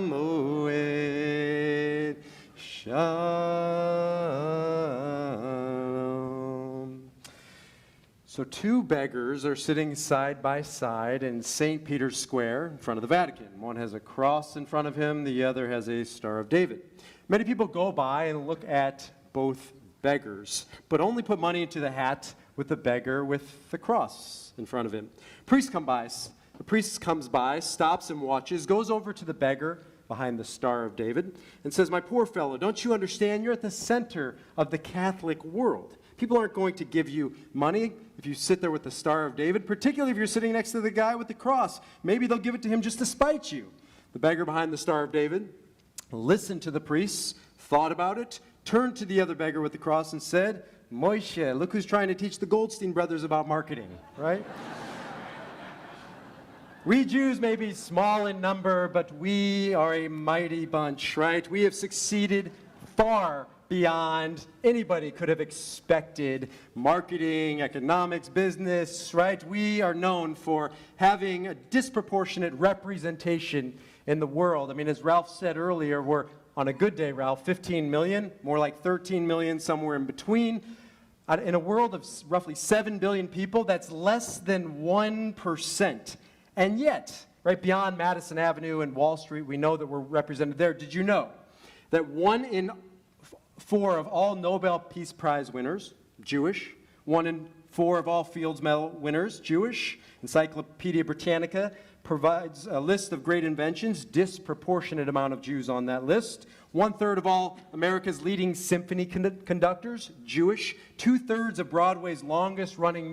Moed, Shalom. So two beggars are sitting side by side in St. Peter's Square in front of the Vatican. One has a cross in front of him, the other has a Star of David. Many people go by and look at both beggars, but only put money into the hat with the beggar with the cross in front of him. The priest comes by, stops and watches, goes over to the beggar behind the Star of David and says, "My poor fellow, don't you understand? You're at the center of the Catholic world. People aren't going to give you money if you sit there with the Star of David, particularly if you're sitting next to the guy with the cross. Maybe they'll give it to him just to spite you." The beggar behind the Star of David listened to the priests, thought about it, turned to the other beggar with the cross and said, "Moshe, look who's trying to teach the Goldstein brothers about marketing," right? We Jews may be small in number, but we are a mighty bunch, right? We have succeeded far beyond anybody could have expected. Marketing, economics, business, right? We are known for having a disproportionate representation in the world. I mean, as Ralph said earlier, we're on a good day, Ralph, 15 million, more like 13 million, somewhere in between. In a world of roughly 7 billion people, that's less than 1%. And yet, right beyond Madison Avenue and Wall Street, we know that we're represented there. Did you know that 1 in 4 of all Nobel Peace Prize winners, Jewish, 1 in 4 of all Fields Medal winners, Jewish? Encyclopedia Britannica provides a list of great inventions, disproportionate amount of Jews on that list. 1/3 of all America's leading symphony conductors, Jewish. 2/3 of Broadway's longest running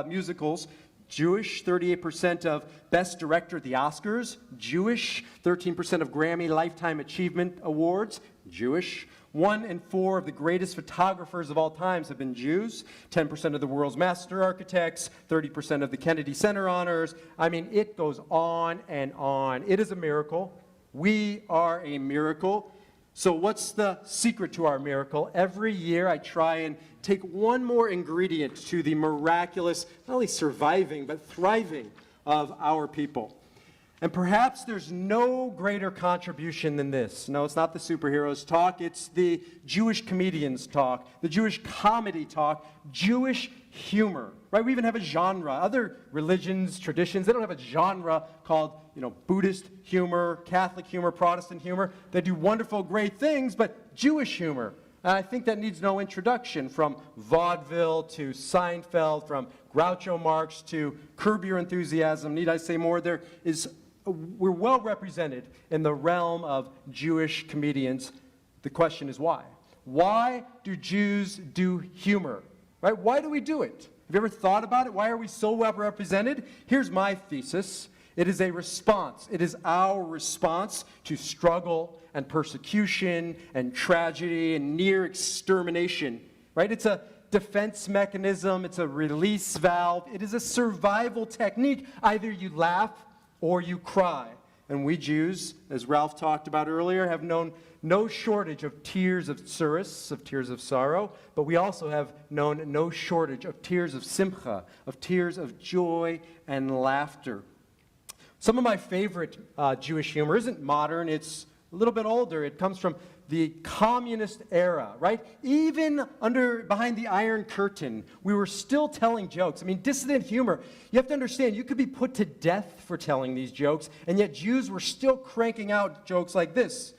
musicals, Jewish. 38% of Best Director at the Oscars, Jewish. 13% of Grammy Lifetime Achievement Awards, Jewish. 1 in 4 of the greatest photographers of all times have been Jews. 10% of the world's master architects, 30% of the Kennedy Center honors. I mean, it goes on and on. It is a miracle. We are a miracle. So what's the secret to our miracle? Every year I try and take one more ingredient to the miraculous, not only surviving, but thriving of our people. And perhaps there's no greater contribution than this. No, it's not the superheroes talk. It's the Jewish comedians talk, the Jewish comedy talk, Jewish humor, right? We even have a genre. Other religions, traditions, they don't have a genre called, Buddhist humor, Catholic humor, Protestant humor. They do wonderful, great things, but Jewish humor. And I think that needs no introduction, from vaudeville to Seinfeld, from Groucho Marx to Curb Your Enthusiasm. Need I say more? We're well represented in the realm of Jewish comedians. The question is why? Why do Jews do humor? Right? Why do we do it? Have you ever thought about it? Why are we so well represented? Here's my thesis. It is a response. It is our response to struggle and persecution and tragedy and near extermination. Right? It's a defense mechanism. It's a release valve. It is a survival technique. Either you laugh or you cry. And we Jews, as Ralph talked about earlier, have known no shortage of tears of tsuris, of tears of sorrow, but we also have known no shortage of tears of simcha, of tears of joy and laughter. Some of my favorite Jewish humor isn't modern, it's a little bit older. It comes from the communist era, right? Even behind the Iron Curtain, we were still telling jokes. I mean, dissident humor. You have to understand, you could be put to death for telling these jokes, and yet Jews were still cranking out jokes like this.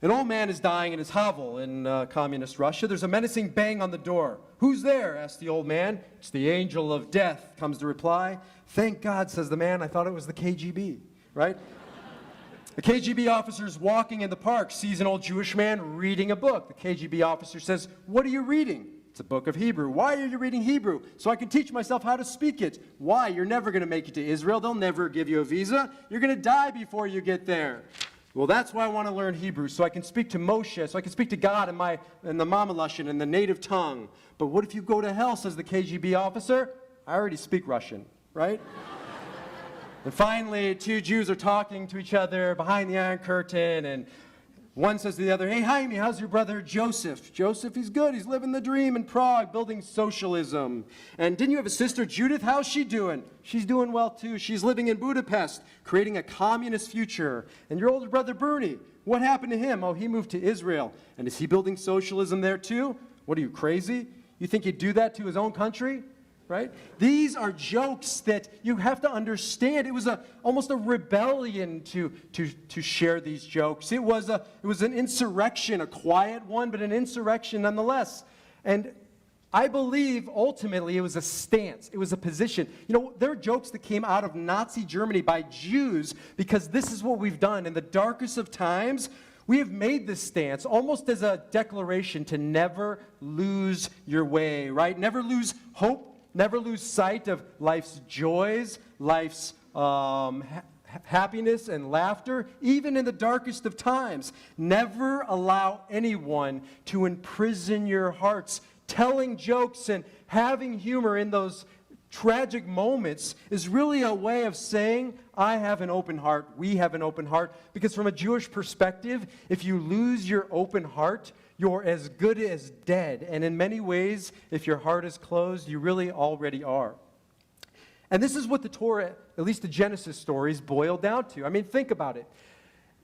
An old man is dying in his hovel in communist Russia. There's a menacing bang on the door. "Who's there?" asks the old man. "It's the angel of death," comes the reply. "Thank God," says the man. "I thought it was the KGB," right? The KGB officer is walking in the park, sees an old Jewish man reading a book. The KGB officer says, "What are you reading?" "It's a book of Hebrew." "Why are you reading Hebrew?" "So I can teach myself how to speak it." "Why? You're never going to make it to Israel. They'll never give you a visa. You're going to die before you get there." "Well, that's why I want to learn Hebrew, so I can speak to Moshe, so I can speak to God in the Mama Lashon, in the native tongue." "But what if you go to hell?" says the KGB officer. "I already speak Russian," right? And finally, two Jews are talking to each other behind the Iron Curtain, and One says to the other, hey, Jaime, how's your brother Joseph? Joseph, he's good. He's living the dream in Prague, building socialism. And didn't you have a sister, Judith? How's she doing? She's doing well, too. She's living in Budapest, creating a communist future. And your older brother, Bernie, what happened to him? Oh, he moved to Israel. And is he building socialism there, too? What are you, crazy? You think he'd do that to his own country? Right? These are jokes that you have to understand. It was almost a rebellion to share these jokes. It was an insurrection, a quiet one, but an insurrection nonetheless. And I believe ultimately it was a stance. It was a position. You know, there are jokes that came out of Nazi Germany by Jews because this is what we've done. In the darkest of times, we have made this stance almost as a declaration to never lose your way, right? Never lose hope. Never lose sight of life's joys, life's happiness and laughter, even in the darkest of times. Never allow anyone to imprison your hearts. Telling jokes and having humor in those tragic moments is really a way of saying, I have an open heart, we have an open heart. Because from a Jewish perspective, if you lose your open heart, you're as good as dead. And in many ways, if your heart is closed, you really already are. And this is what the Torah, at least the Genesis stories, boil down to. I mean, think about it.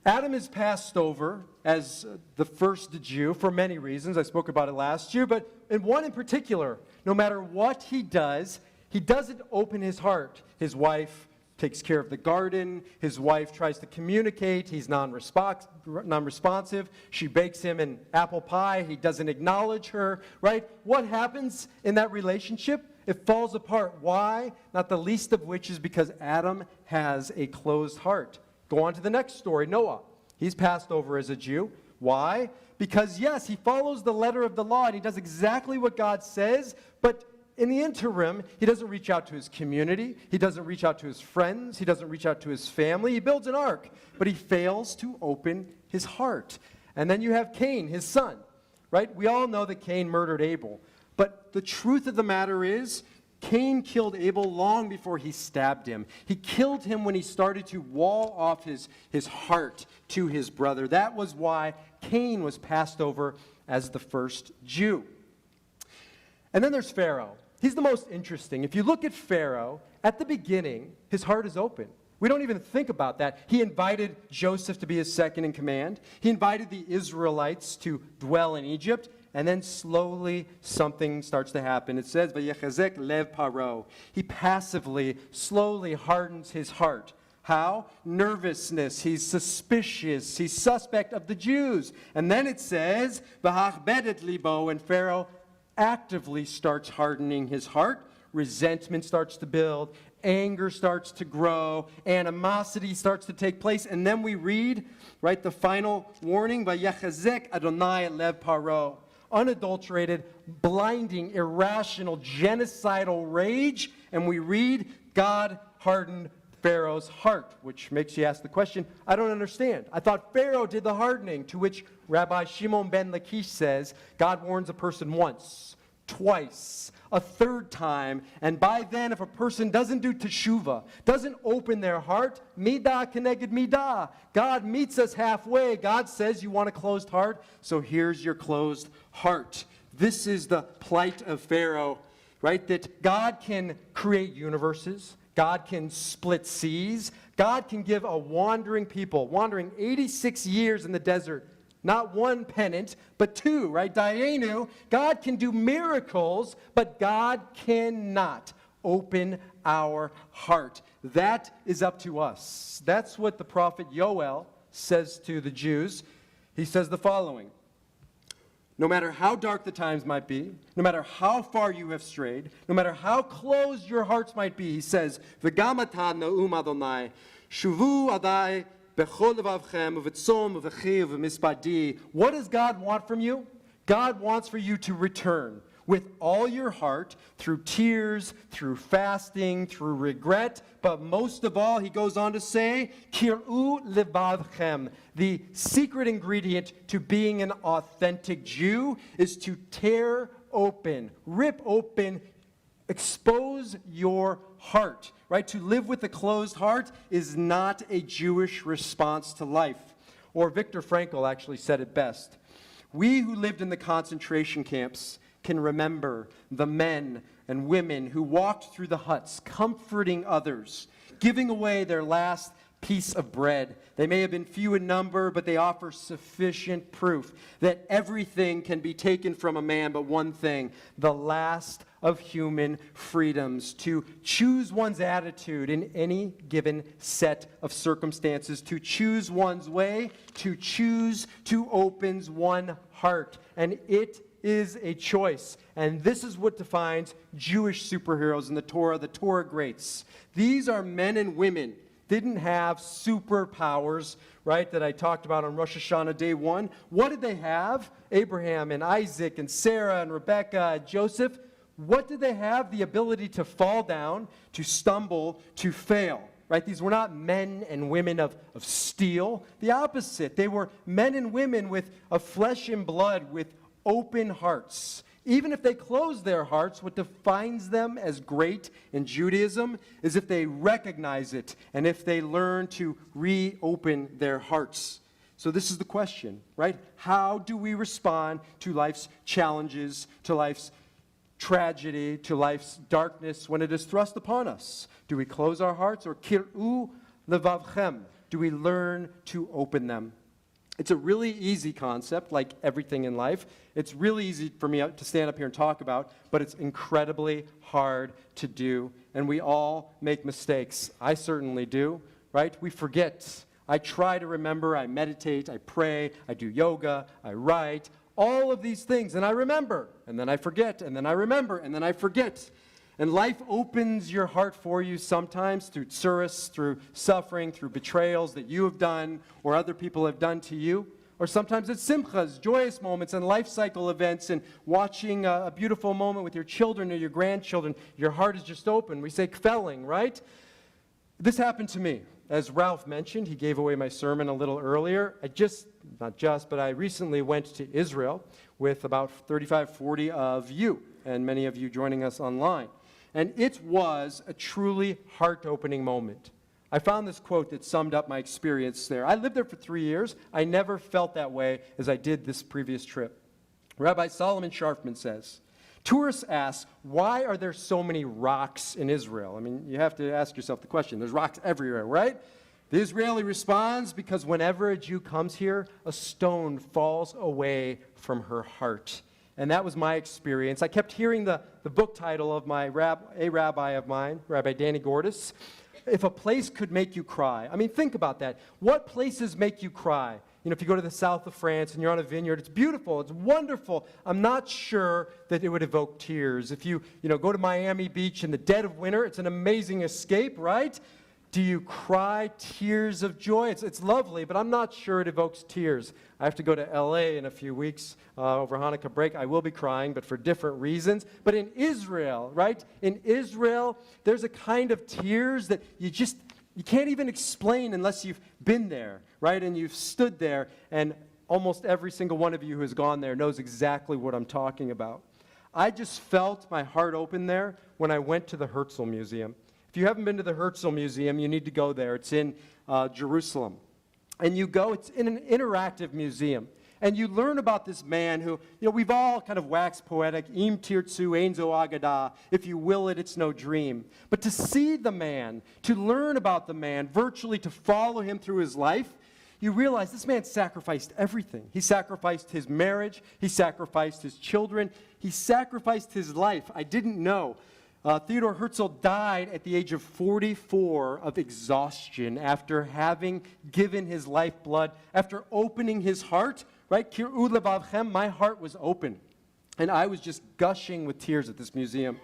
Adam is passed over as the first Jew for many reasons. I spoke about it last year. But in one in particular, no matter what he doesn't open his heart. His wife takes care of the garden. His wife tries to communicate. He's non-responsive. She bakes him an apple pie. He doesn't acknowledge her, right? What happens in that relationship? It falls apart. Why? Not the least of which is because Adam has a closed heart. Go on to the next story, Noah. He's passed over as a Jew. Why? Because, yes, he follows the letter of the law, and he does exactly what God says, but in the interim, he doesn't reach out to his community. He doesn't reach out to his friends. He doesn't reach out to his family. He builds an ark, but he fails to open his heart. And then you have Cain, his son, right? We all know that Cain murdered Abel. But the truth of the matter is, Cain killed Abel long before he stabbed him. He killed him when he started to wall off his heart to his brother. That was why Cain was passed over as the first Jew. And then there's Pharaoh. He's the most interesting. If you look at Pharaoh, at the beginning, his heart is open. We don't even think about that. He invited Joseph to be his second in command. He invited the Israelites to dwell in Egypt. And then slowly something starts to happen. It says, "Vayechazek lev paro." He passively, slowly hardens his heart. How? Nervousness. He's suspicious. He's suspect of the Jews. And then it says, "V'hachbedet libo," and Pharaoh actively starts hardening his heart. Resentment starts to build. Anger starts to grow. Animosity starts to take place. And then we read, right, the final warning, "Vayechazek Adonai lev paro." Unadulterated, blinding, irrational, genocidal rage. And we read, God hardened Pharaoh's heart, which makes you ask the question, I don't understand. I thought Pharaoh did the hardening, to which Rabbi Shimon ben Lakish says, God warns a person once, twice, a third time, and by then, if a person doesn't do teshuvah, doesn't open their heart, midah keneged midah. God meets us halfway. God says you want a closed heart, so here's your closed heart. This is the plight of Pharaoh, right? That God can create universes. God can split seas. God can give a wandering people, wandering 86 years in the desert, not one pennant, but two, right? Dayenu. God can do miracles, but God cannot open our heart. That is up to us. That's what the prophet Yoel says to the Jews. He says the following. No matter how dark the times might be, no matter how far you have strayed, no matter how closed your hearts might be, he says, V'gam ata na'um Adonai, shuvu adai bechol levavchem uvetzom uvechi uvemispadi. What does God want from you? God wants for you to return with all your heart, through tears, through fasting, through regret, but most of all, he goes on to say, Kir'u levavchem. The secret ingredient to being an authentic Jew is to tear open, rip open, expose your heart, right? To live with a closed heart is not a Jewish response to life. Or Viktor Frankl actually said it best. We who lived in the concentration camps can remember the men and women who walked through the huts, comforting others, giving away their last piece of bread. They may have been few in number, but they offer sufficient proof that everything can be taken from a man but one thing, the last of human freedoms, to choose one's attitude in any given set of circumstances, to choose one's way, to choose to open one's heart. And it is a choice. And this is what defines Jewish superheroes in the Torah greats. These are men and women didn't have superpowers, right, that I talked about on Rosh Hashanah day 1. What did they have? Abraham and Isaac and Sarah and Rebekah and Joseph. What did they have? The ability to fall down, to stumble, to fail, right? These were not men and women of steel. The opposite. They were men and women of flesh and blood, with open hearts. Even if they close their hearts, what defines them as great in Judaism is if they recognize it and if they learn to reopen their hearts. So this is the question, right? How do we respond to life's challenges, to life's tragedy, to life's darkness when it is thrust upon us? Do we close our hearts, or kir'u levavchem? Do we learn to open them? It's a really easy concept, like everything in life. It's really easy for me to stand up here and talk about, but it's incredibly hard to do, and we all make mistakes. I certainly do, right? We forget. I try to remember, I meditate, I pray, I do yoga, I write, all of these things, and I remember, and then I forget, and then I remember, and then I forget. And life opens your heart for you sometimes through tsuris, through suffering, through betrayals that you have done or other people have done to you. Or sometimes it's simchas, joyous moments and life cycle events, and watching a beautiful moment with your children or your grandchildren. Your heart is just open. We say kvelling, right? This happened to me. As Ralph mentioned, he gave away my sermon a little earlier. I recently went to Israel with about 35, 40 of you, and many of you joining us online. And it was a truly heart-opening moment. I found this quote that summed up my experience there. I lived there for 3 years. I never felt that way as I did this previous trip. Rabbi Solomon Sharfman says, tourists ask, why are there so many rocks in Israel? I mean, you have to ask yourself the question. There's rocks everywhere, right? The Israeli responds, because whenever a Jew comes here, a stone falls away from her heart. And that was my experience. I kept hearing the book title of a rabbi of mine, Rabbi Danny Gordis, If a Place Could Make You Cry. I mean, think about that. What places make you cry? You know, if you go to the south of France and you're on a vineyard, it's beautiful, it's wonderful. I'm not sure that it would evoke tears. If you go to Miami Beach in the dead of winter, it's an amazing escape, right? Do you cry tears of joy? It's lovely, but I'm not sure it evokes tears. I have to go to LA in a few weeks over Hanukkah break. I will be crying, but for different reasons. But in Israel, right? In Israel, there's a kind of tears that you can't even explain unless you've been there, right? And you've stood there, and almost every single one of you who has gone there knows exactly what I'm talking about. I just felt my heart open there when I went to the Herzl Museum. If you haven't been to the Herzl Museum, you need to go there. It's in Jerusalem. And you go, it's in an interactive museum. And you learn about this man who, we've all kind of waxed poetic, im tirtzu ein zo agada, if you will it, it's no dream. But to see the man, to learn about the man, virtually to follow him through his life, you realize this man sacrificed everything. He sacrificed his marriage. He sacrificed his children. He sacrificed his life. I didn't know. Theodor Herzl died at the age of 44 of exhaustion after having given his lifeblood, after opening his heart, right? Kir'u levavchem, my heart was open. And I was just gushing with tears at this museum.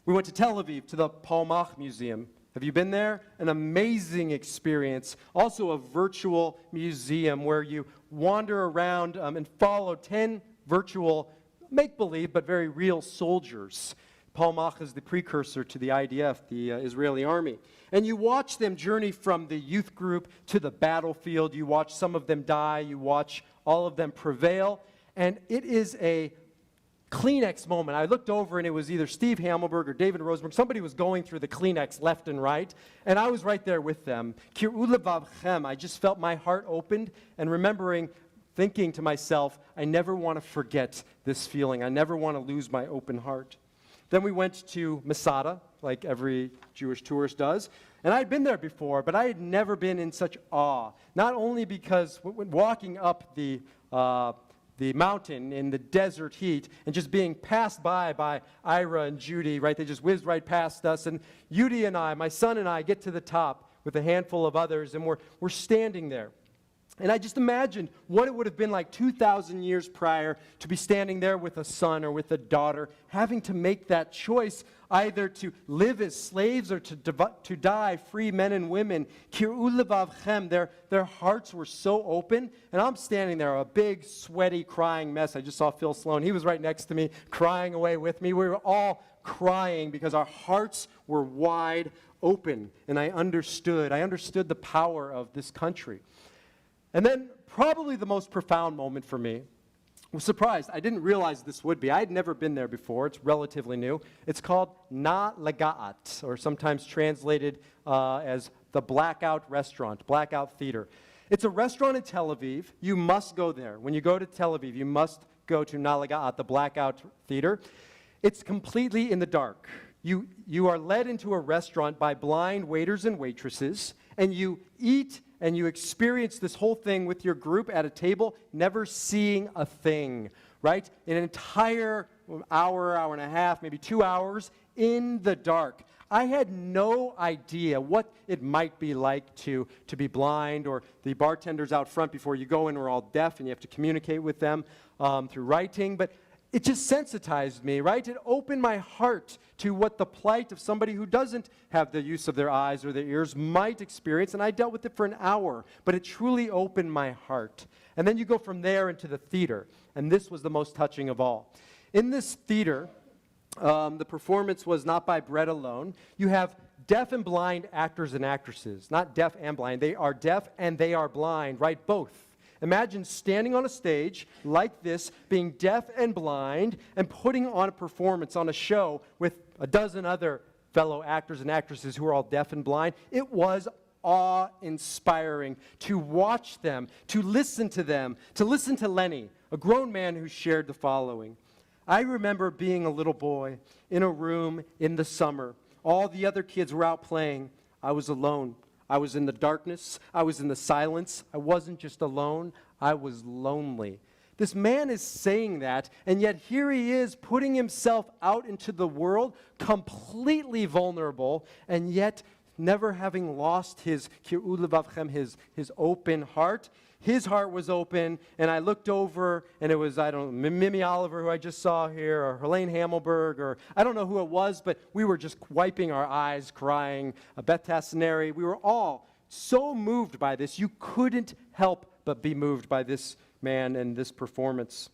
We went to Tel Aviv, to the Palmach Museum. Have you been there? An amazing experience. Also a virtual museum where you wander around and follow 10 virtual, make-believe, but very real soldiers. Palmach is the precursor to the IDF, the Israeli army. And you watch them journey from the youth group to the battlefield. You watch some of them die. You watch all of them prevail. And it is a Kleenex moment. I looked over and it was either Steve Hamelberg or David Rosenberg. Somebody was going through the Kleenex left and right, and I was right there with them. Kir'u levavchem. I just felt my heart opened, and thinking to myself, I never want to forget this feeling. I never want to lose my open heart. Then we went to Masada, like every Jewish tourist does. And I had been there before, but I had never been in such awe. Not only because walking up the mountain in the desert heat and just being passed by Ira and Judy, right? They just whizzed right past us. And Judy and I, my son and I, get to the top with a handful of others, and we're standing there. And I just imagined what it would have been like 2,000 years prior to be standing there with a son or with a daughter, having to make that choice either to live as slaves or to die free men and women. Kir'u levavchem, their hearts were so open, and I'm standing there, a big, sweaty, crying mess. I just saw Phil Sloan. He was right next to me, crying away with me. We were all crying because our hearts were wide open, and I understood the power of this country. And then probably the most profound moment for me was surprised. I didn't realize this would be. I had never been there before. It's relatively new. It's called Na Lagaat, or sometimes translated as the Blackout Restaurant, Blackout Theater. It's a restaurant in Tel Aviv. You must go there. When you go to Tel Aviv, you must go to Na Lagaat, the Blackout Theater. It's completely in the dark. You are led into a restaurant by blind waiters and waitresses, and you eat and you experience this whole thing with your group at a table, never seeing a thing, right? An entire hour and a half, maybe 2 hours in the dark. I had no idea what it might be like to be blind, or the bartenders out front before you go in are all deaf and you have to communicate with them through writing, but it just sensitized me, right? It opened my heart to what the plight of somebody who doesn't have the use of their eyes or their ears might experience, and I dealt with it for an hour, but it truly opened my heart. And then you go from there into the theater, and this was the most touching of all. In this theater, the performance was not by bread alone. You have deaf and blind actors and actresses, not deaf and blind. They are deaf and they are blind, right? Both. Imagine standing on a stage like this, being deaf and blind, and putting on a performance, on a show with a dozen other fellow actors and actresses who are all deaf and blind. It was awe-inspiring to watch them, to listen to them, to listen to Lenny, a grown man who shared the following. I remember being a little boy in a room in the summer. All the other kids were out playing. I was alone. I was in the darkness. I was in the silence. I wasn't just alone. I was lonely. This man is saying that, and yet here he is putting himself out into the world, completely vulnerable, and yet never having lost his kir'u levavchem, his open heart. His heart was open, and I looked over, and it was, I don't know, Mimi Oliver, who I just saw here, or Helene Hamelberg, or I don't know who it was, but we were just wiping our eyes, crying. Beth Tassinari, we were all so moved by this. You couldn't help but be moved by this man and this performance.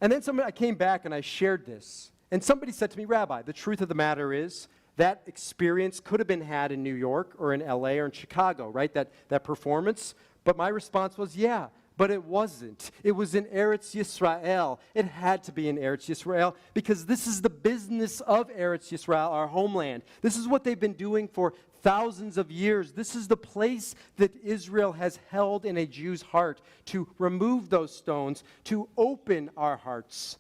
And then I came back and I shared this, and somebody said to me, Rabbi, the truth of the matter is, that experience could have been had in New York or in LA or in Chicago, right? That performance. But my response was, yeah, but it wasn't. It was in Eretz Yisrael. It had to be in Eretz Yisrael because this is the business of Eretz Yisrael, our homeland. This is what they've been doing for thousands of years. This is the place that Israel has held in a Jew's heart to remove those stones, to open our hearts.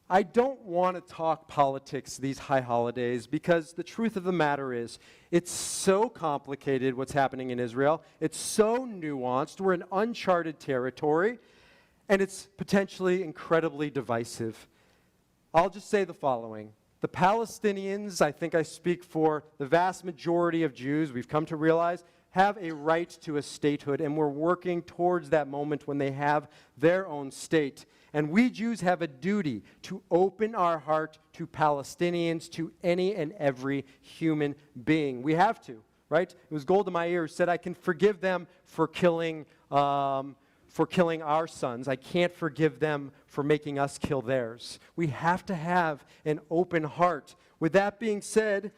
I don't want to talk politics these high holidays because the truth of the matter is it's so complicated what's happening in Israel. It's so nuanced. We're in uncharted territory, and it's potentially incredibly divisive. I'll just say the following. The Palestinians, I think I speak for the vast majority of Jews, we've come to realize, have a right to a statehood, and we're working towards that moment when they have their own state. And we Jews have a duty to open our heart to Palestinians, to any and every human being. We have to, right? It was Golda Meir who said, I can forgive them for killing our sons. I can't forgive them for making us kill theirs. We have to have an open heart. With that being said,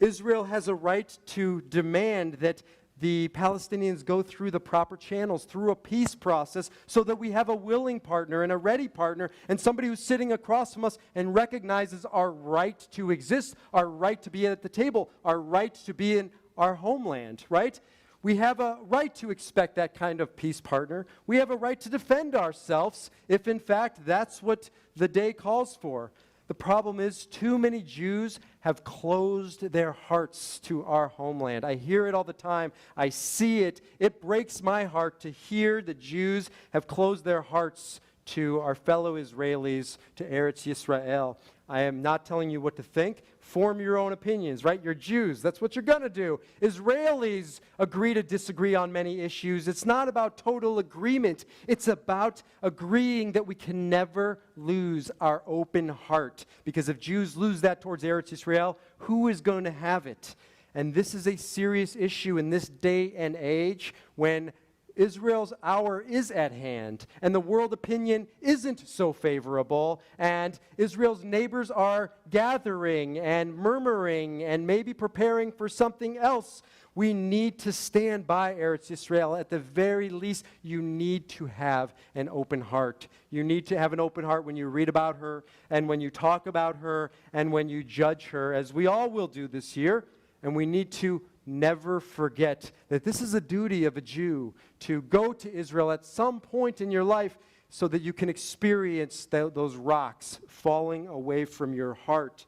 Israel has a right to demand that the Palestinians go through the proper channels, through a peace process, so that we have a willing partner and a ready partner and somebody who's sitting across from us and recognizes our right to exist, our right to be at the table, our right to be in our homeland, right? We have a right to expect that kind of peace partner. We have a right to defend ourselves if, in fact, that's what the day calls for. The problem is too many Jews have closed their hearts to our homeland. I hear it all the time. I see it. It breaks my heart to hear that Jews have closed their hearts to our fellow Israelis, to Eretz Yisrael. I am not telling you what to think. Form your own opinions, right? You're Jews. That's what you're going to do. Israelis agree to disagree on many issues. It's not about total agreement. It's about agreeing that we can never lose our open heart. Because if Jews lose that towards Eretz Yisrael, who is going to have it? And this is a serious issue in this day and age when Israel's hour is at hand, and the world opinion isn't so favorable, and Israel's neighbors are gathering and murmuring and maybe preparing for something else. We need to stand by Eretz Yisrael. At the very least, you need to have an open heart. You need to have an open heart when you read about her, and when you talk about her, and when you judge her, as we all will do this year, and we need to never forget that this is a duty of a Jew to go to Israel at some point in your life so that you can experience those rocks falling away from your heart.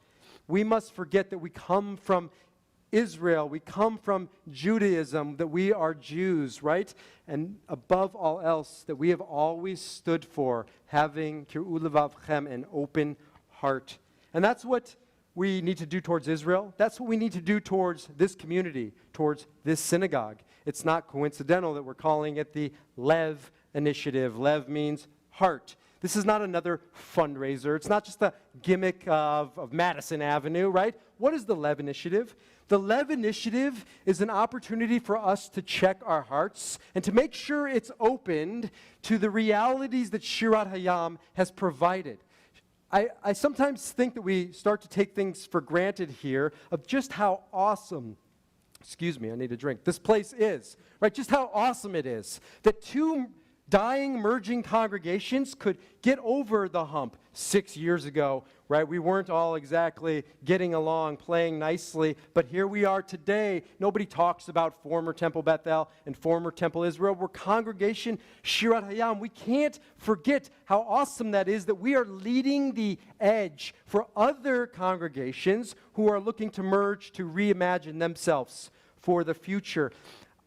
We must forget that we come from Israel, we come from Judaism, that we are Jews, right? And above all else, that we have always stood for having kir'u levavchem, an open heart. And that's what we need to do towards Israel. That's what we need to do towards this community, towards this synagogue. It's not coincidental that we're calling it the Lev Initiative. Lev means heart. This is not another fundraiser. It's not just a gimmick of Madison Avenue, right? What is the Lev Initiative? The Lev Initiative is an opportunity for us to check our hearts and to make sure it's opened to the realities that Shirat Hayam has provided. I sometimes think that we start to take things for granted here of just how awesome, excuse me, I need a drink, this place is, right? Just how awesome it is that two dying, merging congregations could get over the hump 6 years ago, right? We weren't all exactly getting along, playing nicely, but here we are today. Nobody talks about former Temple Bethel and former Temple Israel. We're congregation Shirat Hayam. We can't forget how awesome that is, that we are leading the edge for other congregations who are looking to merge, to reimagine themselves for the future.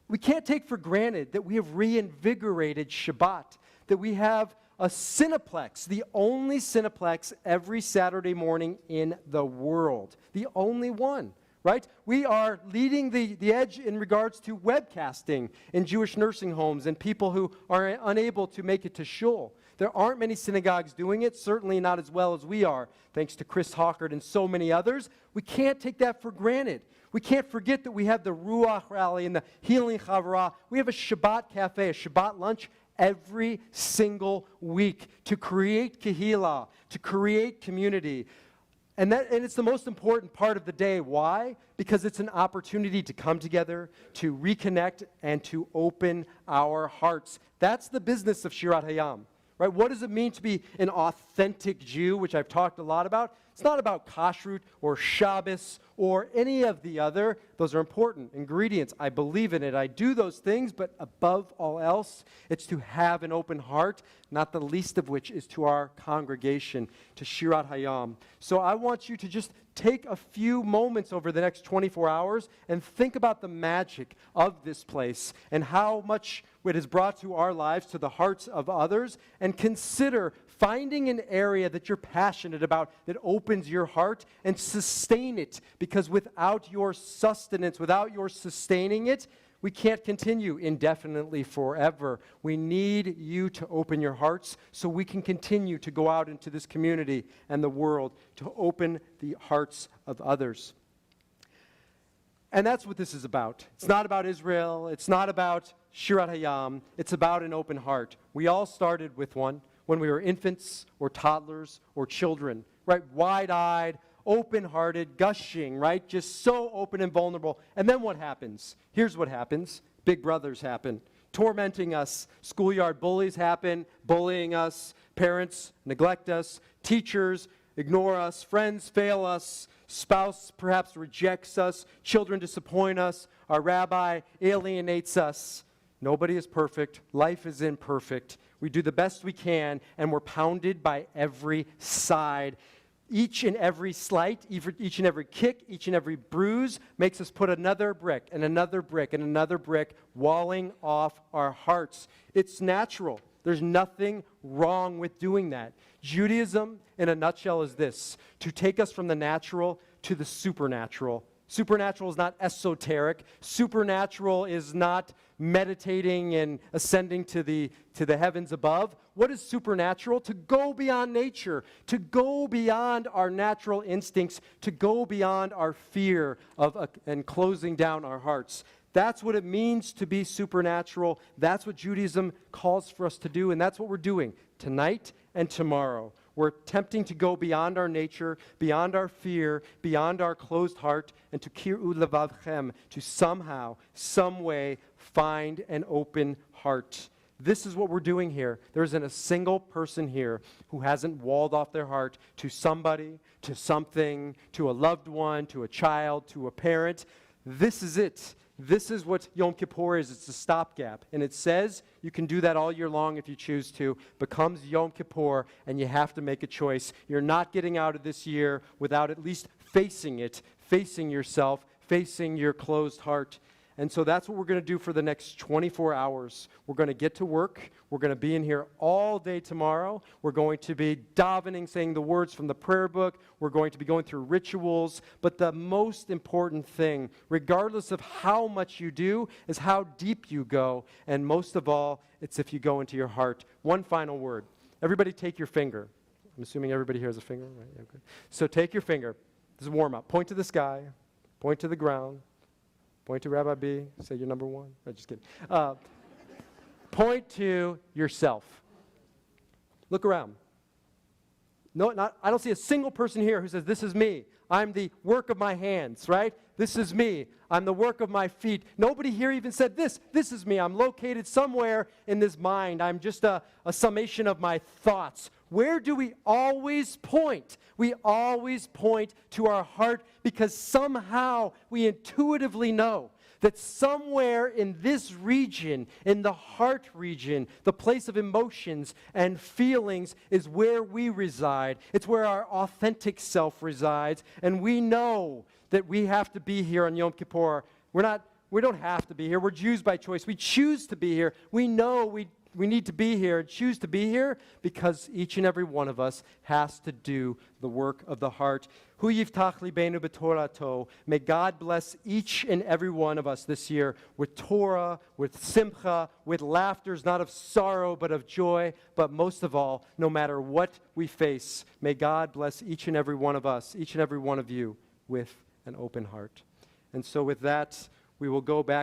We can't take for granted that we have reinvigorated Shabbat, that we have a Cineplex, the only Cineplex every Saturday morning in the world, the only one, right? We are leading the edge in regards to webcasting in Jewish nursing homes and people who are unable to make it to shul. There aren't many synagogues doing it, certainly not as well as we are, thanks to Chris Hawkert and so many others. We can't take that for granted. We can't forget that we have the Ruach Rally and the Healing Chavarah. We have a Shabbat cafe, a Shabbat lunch every single week to create Kehillah, to create community. And it's the most important part of the day. Why? Because it's an opportunity to come together, to reconnect, and to open our hearts. That's the business of Shirat Hayam. Right? What does it mean to be an authentic Jew, which I've talked a lot about? It's not about kashrut or Shabbos or any of the other. Those are important ingredients. I believe in it. I do those things, but above all else, it's to have an open heart, not the least of which is to our congregation, to Shirat Hayam. So I want you to just take a few moments over the next 24 hours and think about the magic of this place and how much it has brought to our lives, to the hearts of others, and consider finding an area that you're passionate about that opens your heart and sustain it, because without your sustenance, without your sustaining it, we can't continue indefinitely forever. We need you to open your hearts so we can continue to go out into this community and the world to open the hearts of others. And that's what this is about. It's not about Israel. It's not about Shirat Hayam. It's about an open heart. We all started with one when we were infants or toddlers or children, right? Wide-eyed, open-hearted, gushing, right? Just so open and vulnerable. And then what happens? Here's what happens. Big brothers happen. Tormenting us. Schoolyard bullies happen, bullying us. Parents neglect us. Teachers ignore us. Friends fail us. Spouse perhaps rejects us. Children disappoint us. Our rabbi alienates us. Nobody is perfect. Life is imperfect. We do the best we can, and we're pounded by every side. Each and every slight, each and every kick, each and every bruise makes us put another brick and another brick and another brick, walling off our hearts. It's natural. There's nothing wrong with doing that. Judaism, in a nutshell, is this: to take us from the natural to the supernatural. Supernatural is not esoteric. Supernatural is not meditating and ascending to the heavens above. What is supernatural? To go beyond nature, to go beyond our natural instincts, to go beyond our fear and closing down our hearts. That's what it means to be supernatural. That's what Judaism calls for us to do, and that's what we're doing tonight and tomorrow. We're attempting to go beyond our nature, beyond our fear, beyond our closed heart, and to kir'u levavchem, to somehow, some way, find an open heart. This is what we're doing here. There isn't a single person here who hasn't walled off their heart to somebody, to something, to a loved one, to a child, to a parent. This is it. This is what Yom Kippur is. It's a stopgap. And it says you can do that all year long if you choose to. Becomes Yom Kippur, and you have to make a choice. You're not getting out of this year without at least facing it, facing yourself, facing your closed heart. And so that's what we're going to do for the next 24 hours. We're going to get to work. We're going to be in here all day tomorrow. We're going to be davening, saying the words from the prayer book. We're going to be going through rituals. But the most important thing, regardless of how much you do, is how deep you go. And most of all, it's if you go into your heart. One final word. Everybody take your finger. I'm assuming everybody here has a finger, right? Yeah, good. So take your finger. This is a warm-up. Point to the sky. Point to the ground. Point to Rabbi B. Say you're number one. No, just kidding. Point to yourself. Look around. No, I don't see a single person here who says, this is me. I'm the work of my hands, right? This is me. I'm the work of my feet. Nobody here even said this. This is me. I'm located somewhere in this mind. I'm just a summation of my thoughts. Where do we always point? We always point to our heart, because somehow we intuitively know that somewhere in this region, in the heart region, the place of emotions and feelings, is where we reside. It's where our authentic self resides. And we know that we have to be here on Yom Kippur. We don't have to be here. We're Jews by choice. We choose to be here. We know we need to be here and choose to be here because each and every one of us has to do the work of the heart. Hu yiftach libenu b'torato. May God bless each and every one of us this year with Torah, with simcha, with laughters, not of sorrow but of joy. But most of all, no matter what we face, may God bless each and every one of us, each and every one of you, with an open heart. And so with that, we will go back